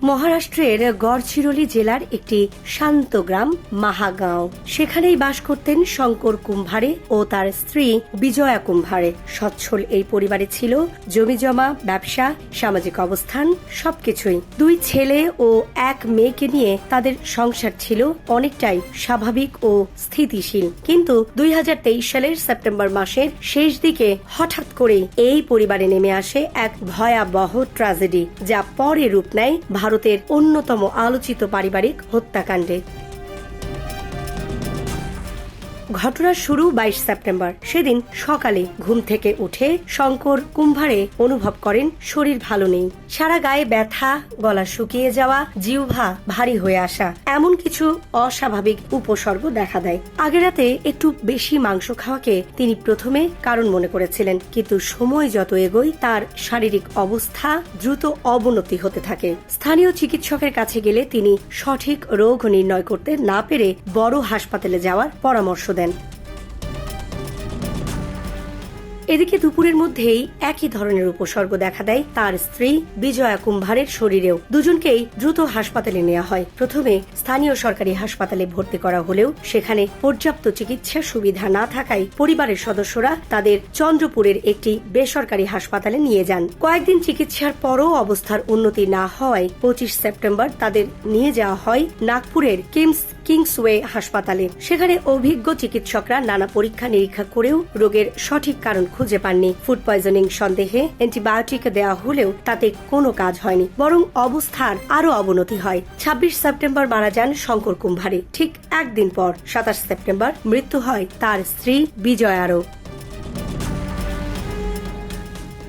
মহারাষ্ট্রের গড়চিরোলি জেলার একটি শান্ত গ্রাম মাহাগাঁও। সেখানেই বাস করতেন শঙ্কর কুম্ভারে ও তার স্ত্রী বিজয়া কুম্ভারে। সচ্ছল এই পরিবারে ছিল জমিজমা, ব্যবসা, সামাজিক অবস্থান সবকিছুই। 2 ছেলে ও 1 মেয়েকে নিয়ে তাদের সংসার ছিল অনেকটাই স্বাভাবিক ও স্থিতিশীল। কিন্তু 2023 সালের সেপ্টেম্বর মাসের শেষ দিকে হঠাৎ করে এই পরিবারে নেমে আসে এক ভয়াবহ ট্র্যাজেডি, যা পরে রূপ নেয় ভারতের অন্যতম আলোচিত পারিবারিক হত্যাকাণ্ডে। ঘটনার শুরু 22 সেপ্টেম্বর। সেদিন সকালে ঘুম থেকে উঠে শঙ্কর কুম্ভারে অনুভব করেন শরীর ভালো নেই। সারা গায়ে ব্যথা, গলা শুকিয়ে যাওয়া, জিহ্বা ভারী হয়ে আসা, এমন কিছু অস্বাভাবিক উপসর্গ দেখা দেয়। আগের রাতে একটু বেশি মাংস খাওয়াকে তিনি প্রথমে কারণ মনে করেছিলেন, কিন্তু সময় যত এগোয় তার শারীরিক অবস্থা দ্রুত অবনতি হতে থাকে। স্থানীয় চিকিৎসকের কাছে গেলে তিনি সঠিক রোগ নির্ণয় করতে না পেরে বড় হাসপাতালে যাওয়ার পরামর্শ দেন। এদিকে দুপুরের মধ্যেই একই ধরনের উপসর্গ দেখা দেয় তার স্ত্রী বিজয়া কুম্ভারের শরীরেও। দুজনকেই দ্রুত হাসপাতালে নেওয়া হয়। প্রথমে স্থানীয় সরকারি হাসপাতালে ভর্তি করা হলেও সেখানে পর্যাপ্ত চিকিৎসা সুবিধা না থাকায় পরিবারের সদস্যরা তাদের চন্দ্রপুরের একটি বেসরকারি হাসপাতালে নিয়ে যান। কয়েকদিন চিকিৎসার পরও অবস্থার উন্নতি না হওয়ায় 25 সেপ্টেম্বর তাদের নিয়ে যাওয়া হয় নাগপুরের কিংসওয়ে হাসপাতালে। সেখানে অভিজ্ঞ চিকিৎসকরা নানা পরীক্ষা নিরীক্ষা করেও রোগের সঠিক কারণ খুঁজে পাননি। ফুড পয়জনিং সন্দেহে অ্যান্টিবায়োটিক দেওয়া হলেও তাতে কোনো কাজ হয়নি, বরং অবস্থার আরো অবনতি হয়। 26 সেপ্টেম্বর মারা যান শঙ্কর কুম্ভারে। ঠিক একদিন পর 27 সেপ্টেম্বর মৃত্যু হয় তার স্ত্রী বিজয়ারও।